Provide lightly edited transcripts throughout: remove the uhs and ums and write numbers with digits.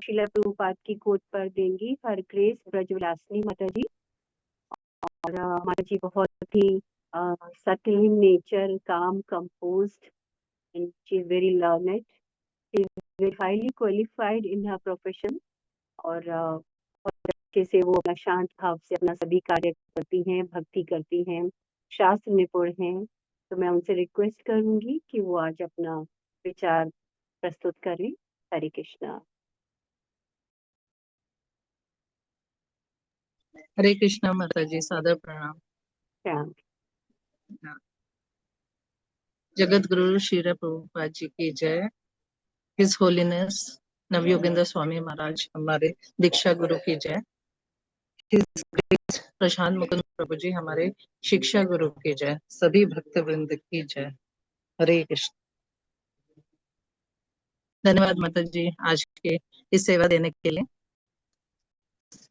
शिला प्रभुपाद की कोट पर देंगी हर ग्रेस ब्रजविलासिनी माता जी। और माता जी बहुत ही सटल इन नेचर, काम, composed, and she is very learned, she is very highly qualified in her profession. और बहुत अच्छे से वो अपना शांत भाव से अपना सभी कार्य करती हैं, भक्ति करती हैं, शास्त्र निपुण हैं। तो मैं उनसे रिक्वेस्ट करूंगी कि वो आज अपना विचार प्रस्तुत करें। हरे कृष्णा। हरे कृष्णा माता जी, सादर प्रणाम। प्रणाम। जगत गुरु श्री प्रभुपाद जी की जय। हिज होलीनेस नवयोगेंद्र स्वामी महाराज हमारे दीक्षा गुरु की जय। हिज ग्रेस प्रशांत मुकुंद प्रभु जी हमारे शिक्षा गुरु की जय। सभी भक्त वृंद की जय। हरे कृष्ण। धन्यवाद माता जी आज के इस सेवा देने के लिए।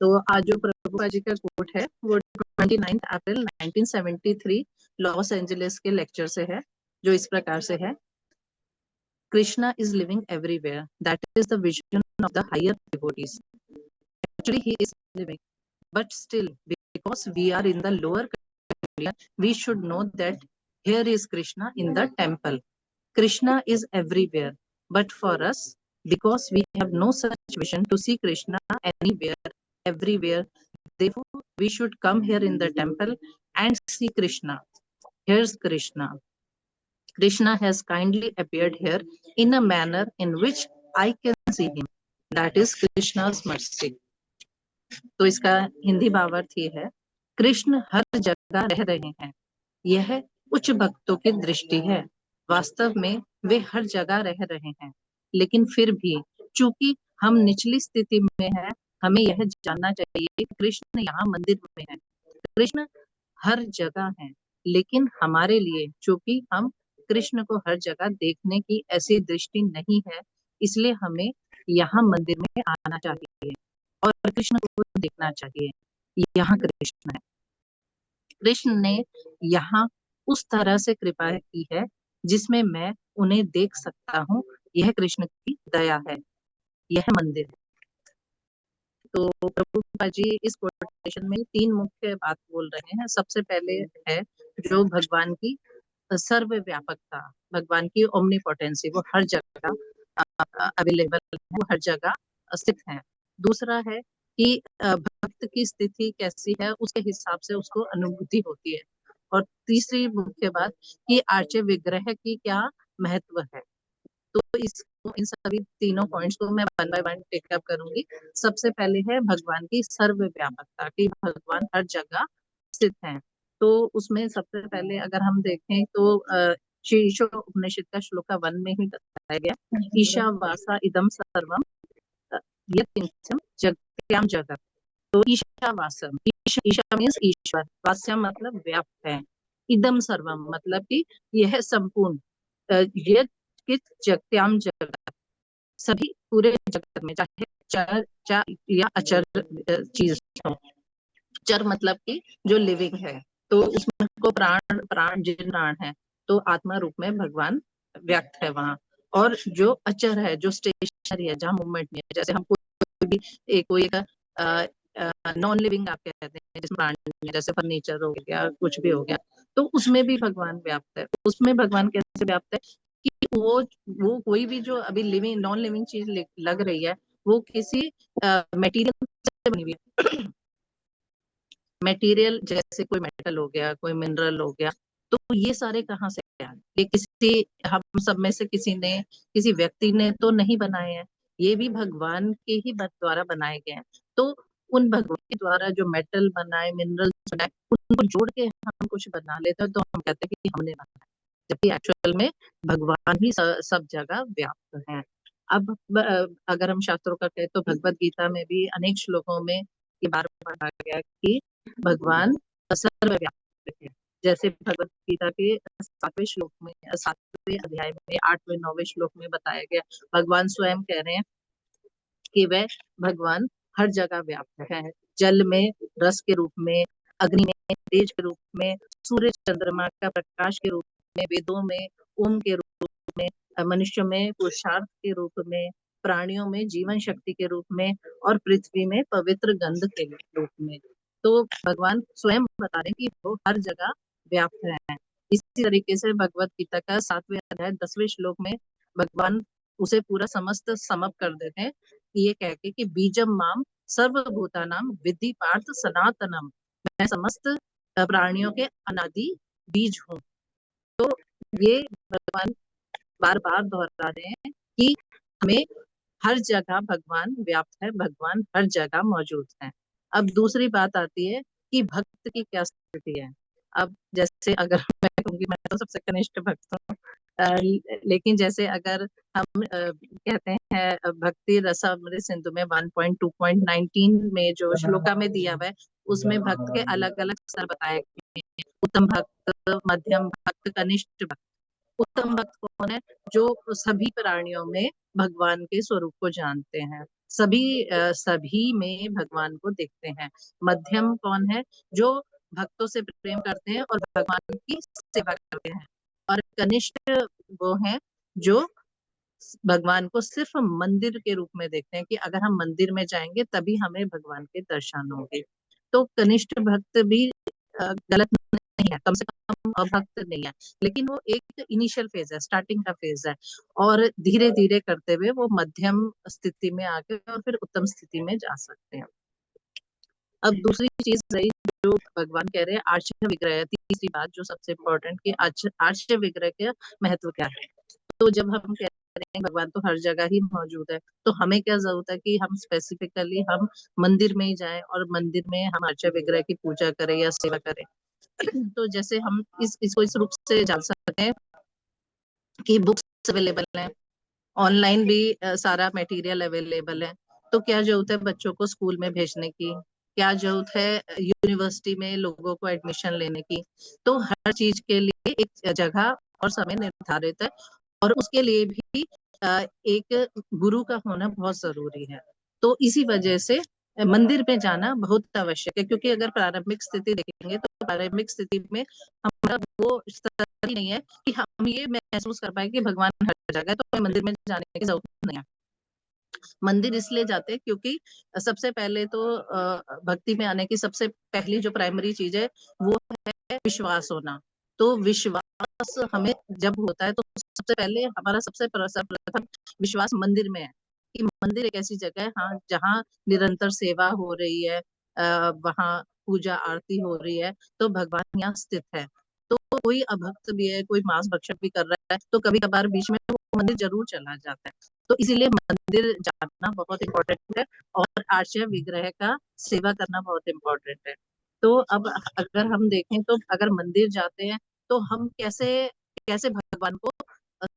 तो आज जो प्रभुपाद जी का कोट है वो 29 अप्रैल 1973 लॉस एंजलिस के लेक्चर से है, जो इस प्रकार से है। Krishna is living everywhere. That is the vision of the higher devotees. Actually, he is living, but still, because we are in the lower category, we should know that here is Krishna in the temple. Krishna is everywhere, but for us, because we have no such vision to see Krishna anywhere, everywhere, therefore we should come here in the temple and see Krishna. Here's Krishna. Krishna has kindly appeared here in a manner in which I can see him. That is Krishna's mercy. तो इसका हिंदी भावार्थ ये है, कृष्ण हर जगह रह रहे हैं, यह उच्च भक्तों की दृष्टि है। वास्तव में वे हर जगह रह रहे हैं, लेकिन फिर भी चूंकि हम निचली स्थिति में हैं, हमें यह जानना चाहिए कि कृष्ण यहाँ मंदिर में है। कृष्ण हर जगह है, लेकिन हमारे लिए चूंकि हम कृष्ण को हर जगह देखने की ऐसी दृष्टि नहीं है, इसलिए हमें यहाँ मंदिर में आना चाहिए और कृष्ण को देखना चाहिए। यहाँ कृष्ण है। कृष्ण ने यहाँ उस तरह से कृपा की है जिसमें मैं उन्हें देख सकता हूँ। यह कृष्ण की दया है, यह मंदिर है। तो प्रभुपाद जी इस कोटेशन में तीन मुख्य बात बोल रहे हैं। सबसे पहले है जो भगवान की सर्वव्यापकता, भगवान की ओमनीपोटेंसी, वो हर जगह अवेलेबल है, वो हर जगह स्थित है। दूसरा है कि भक्त की स्थिति कैसी है उसके हिसाब से उसको अनुभूति होती है। और तीसरी मुख्य बात कि आर्चे विग्रह की क्या महत्व है। तो इसको इन सभी तीनों पॉइंट्स को मैं वन बाय वन टेकअप करूंगी। सबसे पहले है भगवान की सर्वव्यापकता, कि भगवान हर जगह स्थित हैं। तो उसमें सबसे पहले अगर हम देखें तो शीर्षो उपनिषद का श्लोका 1 में ही बताया गया, ईशावासा इदम सर्वम यत्किंचन जगत्याम जगत। तो ईशावासम, ईशा मीन्स ईश्वर, वास्यम मतलब व्याप्त है, इदम सर्वम मतलब कि यह संपूर्ण, जगत्याम जगत, सभी पूरे जगत में, चाहे चर या अचर चीज हो। चर मतलब कि जो लिविंग है, तो उसमें को प्राण प्राण जिन प्राण है, तो आत्मा रूप में भगवान व्यक्त है वहां। और जो अचर है, जो स्टेशनरी है, जहाँ मूवमेंट नहीं है, जैसे हम कोई एक नॉन लिविंग आप कहते हैं जिसमें प्राण नहीं है, जैसे फर्नीचर हो गया, कुछ भी हो गया, तो उसमें भी भगवान व्याप्त है। उसमें भगवान कैसे व्याप्त है कि वो कोई भी जो अभी लिविंग नॉन लिविंग चीज लग रही है, वो किसी मटेरियल से बनी हुई है। मटेरियल जैसे कोई मेटल हो गया, कोई मिनरल हो गया, तो ये सारे कहाँ से आए? ये किसी हम सब में से किसी ने, किसी व्यक्ति ने तो नहीं बनाए हैं, ये भी भगवान के ही द्वारा बनाए गए हैं। तो उन भगवान के द्वारा जो मेटल बनाए, मिनरल बनाए, उनको जोड़ के हम कुछ बना लेते हैं, तो हम कहते हैं कि हमने बनाया, जबकि एक्चुअल में भगवान ही सब जगह व्याप्त है। अब अगर हम शास्त्रों का कहें तो भगवत गीता में भी अनेक श्लोकों में ये बार बार कहा गया कि भगवान सर्वव्यापक है। जैसे भगवत गीता के 7वें श्लोक में, 7वें अध्याय में 8वें 9वें श्लोक में बताया गया, भगवान स्वयं कह रहे हैं कि वह भगवान हर जगह व्याप्त है। जल में रस के रूप में, अग्नि में तेज के रूप में, सूर्य चंद्रमा का प्रकाश के रूप में, वेदों में ओम के रूप में, मनुष्य में पुरुषार्थ के रूप में, प्राणियों में जीवन शक्ति के रूप में और पृथ्वी में पवित्र गंध के रूप में। तो भगवान स्वयं बता रहे हैं कि वो हर जगह व्याप्त है। इसी तरीके से भगवत गीता का 7वें अध्याय 10वें श्लोक में भगवान उसे पूरा समस्त समअप कर देते हैं, ये कह के कि बीजम माम सर्वभूतानां विद्धि पार्थ सनातनम, मैं समस्त प्राणियों के अनादि बीज हूँ। तो ये भगवान बार बार दोहरा रहे हैं कि हमें हर जगह भगवान व्याप्त है, भगवान हर जगह मौजूद है। अब दूसरी बात आती है कि भक्त की क्या स्थिति है। अब जैसे अगर मैं कहूंगी, मैं तो सबसे कनिष्ठ भक्त हूँ, लेकिन जैसे अगर हम कहते हैं भक्ति रसामृत सिंधु में 1.2.19 में जो श्लोका में दिया हुआ है, उसमें भक्त के अलग अलग स्तर बताए गए हैं। उत्तम भक्त, मध्यम भक्त, कनिष्ठ भक्त। उत्तम भक्त कौन है? जो सभी प्राणियों में भगवान के स्वरूप को जानते हैं, सभी में भगवान को देखते हैं। मध्यम कौन है? जो भक्तों से प्रेम करते हैं और भगवान की सेवा करते हैं। और कनिष्ठ वो हैं जो भगवान को सिर्फ मंदिर के रूप में देखते हैं, कि अगर हम मंदिर में जाएंगे तभी हमें भगवान के दर्शन होंगे। तो कनिष्ठ भक्त भी गलत नहीं है, कम से कम अभक्त नहीं है, लेकिन वो एक इनिशियल फेज है, स्टार्टिंग का फेज है, और धीरे धीरे करते हुए वो मध्यम स्थिति में आके और फिर उत्तम स्थिति में जा सकते हैं। अब दूसरी चीज रही जो भगवान कह रहे हैं आर्य विग्रह, तीसरी बात जो सबसे इम्पोर्टेंट कि आर्य विग्रह का महत्व क्या है। तो जब हम कह रहे हैं भगवान तो हर जगह ही मौजूद है, तो हमें क्या जरूरत है कि हम स्पेसिफिकली हम मंदिर में ही जाएं और मंदिर में हम आर्य विग्रह की पूजा करें या सेवा करें। तो जैसे हम इसको इस रूप से जान सकते हैं कि बुक्स अवेलेबल हैं, ऑनलाइन भी सारा मटेरियल अवेलेबल है। तो क्या जरूरत है बच्चों को स्कूल में भेजने की, क्या जरूरत है यूनिवर्सिटी में लोगों को एडमिशन लेने की। तो हर चीज के लिए एक जगह और समय निर्धारित है, और उसके लिए भी एक गुरु का होना बहुत जरूरी है। तो इसी वजह से मंदिर में जाना बहुत आवश्यक है, क्योंकि अगर प्रारंभिक स्थिति देखेंगे तो प्रारंभिक स्थिति में हमारा वो स्तर ही नहीं है कि हम ये महसूस कर पाए कि भगवान हर जगह है, तो हमें मंदिर में जाने की जरूरत नहीं है। मंदिर इसलिए जाते हैं क्योंकि सबसे पहले तो भक्ति में आने की सबसे पहली जो प्राइमरी चीज है वो है विश्वास होना। तो विश्वास हमें जब होता है तो सबसे पहले हमारा सबसे सर्वप्रथम विश्वास मंदिर में है, कि मंदिर एक ऐसी जगह है, हाँ, जहाँ निरंतर सेवा हो रही है, वहाँ पूजा आरती हो रही है, तो भगवान यहाँ स्थित है। तो कोई अभक्त भी है, कोई मांस भक्षण भी कर रहा है, तो कभी कभार बीच में वो मंदिर जरूर चला जाता है। तो इसीलिए मंदिर जाना बहुत इम्पोर्टेंट है, और आर्य विग्रह का सेवा करना बहुत इम्पोर्टेंट है। तो अब अगर हम देखें तो अगर मंदिर जाते हैं तो हम कैसे कैसे भगवान को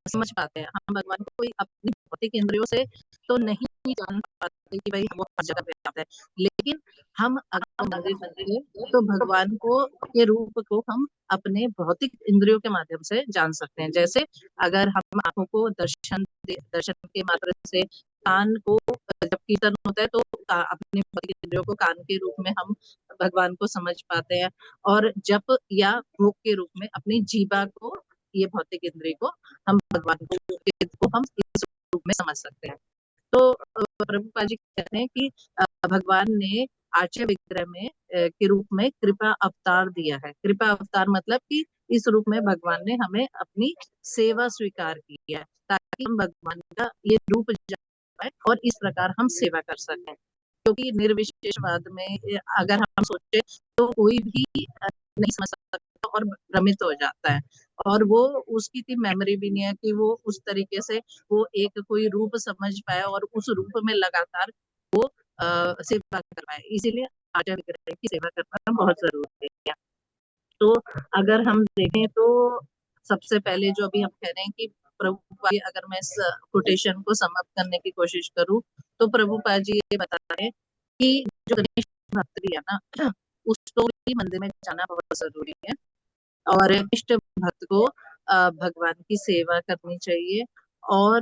समझ पाते हैं। हम भगवान को कोई अपनी भौतिक इंद्रियों से तो नहीं जान पाते कि भाई वो हर जगह पे आता है, लेकिन हम अगर मंदिर जाते हैं तो भगवान को के रूप को हम अपने भौतिक इंद्रियों के माध्यम से जान सकते हैं। जैसे अगर हम आंखों को दर्शन के माध्यम से, कान को जब कीर्तन होता है तो अपने भौतिक इंद्रियों को कान के रूप में हम भगवान को समझ पाते हैं, और जप या भोग के रूप में अपनी जीवा को, ये भौतिक इंद्रिय को हम भगवान को हम इस रूप में समझ सकते हैं। तो प्रभुपाद जी कहते हैं कि भगवान ने आर्य विग्रह में के रूप में कृपा अवतार दिया है। कृपा अवतार मतलब कि इस रूप में भगवान ने हमें अपनी सेवा स्वीकार की है, ताकि हम भगवान का ये रूप जान पाए और इस प्रकार हम सेवा कर सकें। क्योंकि निर्विशेषवाद में अगर हम सोचे तो कोई भी नहीं समझ सकता और भ्रमित हो जाता है, और वो उसकी इतनी मेमोरी भी नहीं है कि वो उस तरीके से वो एक कोई रूप समझ पाए और उस रूप में लगातार वो सेवा कर पाए। इसीलिए आर्य विग्रह की सेवा करना बहुत जरूरी है। तो अगर हम देखें तो सबसे पहले जो अभी हम कह रहे हैं कि प्रभुपाद जी, अगर मैं इस कोटेशन को समाप्त करने की कोशिश करूं तो प्रभुपाद जी ये बता रहे हैं कि जो गणेश भक्त भी है ना, उसको भी मंदिर में जाना बहुत जरूरी है, और इष्ट भक्त को भगवान की सेवा करनी चाहिए, और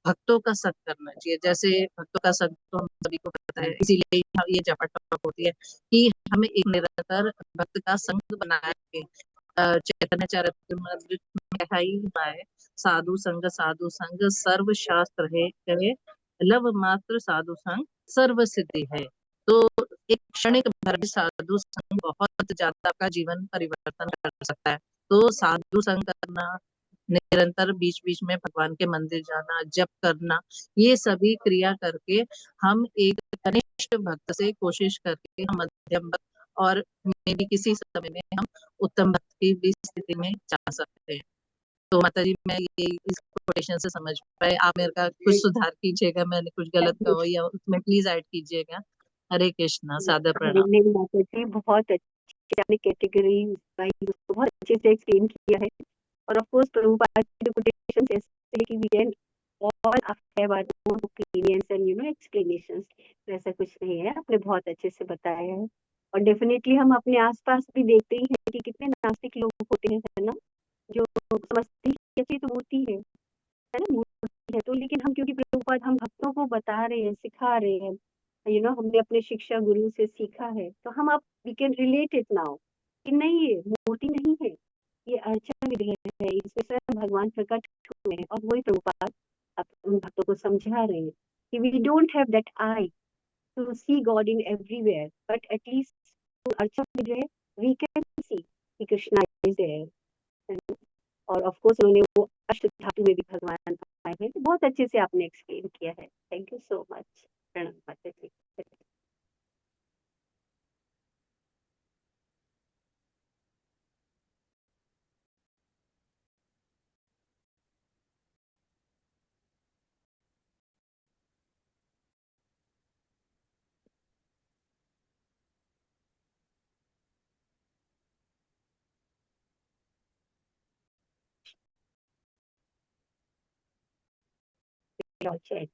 भक्तों का संग करना चाहिए। जैसे भक्तों का संग तो हम सभी को पता है, इसीलिए ये जपा टॉप होती है कि हमें एक निरंतर भक्त का संग बना के, चैतन्य चरितमृत में कहा ही हुआ है, साधु संग सर्व शास्त्र है कहे, लव मात्र साधु संग सर्व सिद्धि है। तो एक क्षणिक भर भी साधु संग बहुत ज्यादा आपका जीवन परिवर्तन कर सकता है। तो साधु संग करना, निरंतर बीच बीच में भगवान के मंदिर जाना, जप करना, ये सभी क्रिया करके हम एक कनिष्ठ भक्त से कोशिश करके हम मध्यम भक्त और मे भी किसी समय में हम उत्तम भक्त की भी स्थिति में जा सकते हैं। तो माता जी, मैं ये इस कोटेशन से समझ पाए, आप मेरे का कुछ सुधार कीजिएगा, मैंने कुछ गलत कहा हो या उसमें प्लीज ऐड कीजिएगा। हरे कृष्णा, सादर प्रणाम। नहीं माता जी, बहुत अच्छे से आपने कैटेगरी वाइज उसको बहुत अच्छे से एक्सप्लेन किया है। और ऑफ कोर्स प्रभुपाद की जो कोटेशन ऐसे है कि we can all have our own opinions and explanations. तो ऐसा कुछ नहीं है, आपने बहुत अच्छे से बताया है। और डेफिनेटली हम अपने आसपास भी देखते ही हैं कि कितने नास्तिक लोग होते हैं, है ना, जो समझते हैं कि ये तो मूर्ति है ना, मूर्ति है। तो लेकिन हम क्योंकि प्रभुपाद हम भक्तों को बता रहे हैं, सिखा रहे हैं, हमने अपने शिक्षा गुरु से सीखा है, तो हम अब we can relate it now कि नहीं, ये मूर्ति नहीं है, ये अर्चना विधि है, इसमें स्वयं भगवान प्रकट हुए हैं। और वही प्रभुपाद अब उन भक्तों को समझा रहे हैं कि we don't have that eye to see god in everywhere, but at least अर्चना विधि है, वी कैन सी कि कृष्णा इज देयर। और ऑफ कोर्स उन्होंने वो अष्ट धातु में भी भगवान आए हैं। तो बहुत अच्छे से आपने एक्सप्लेन किया है, थैंक यू सो मच। प्रणाम माता जी। जय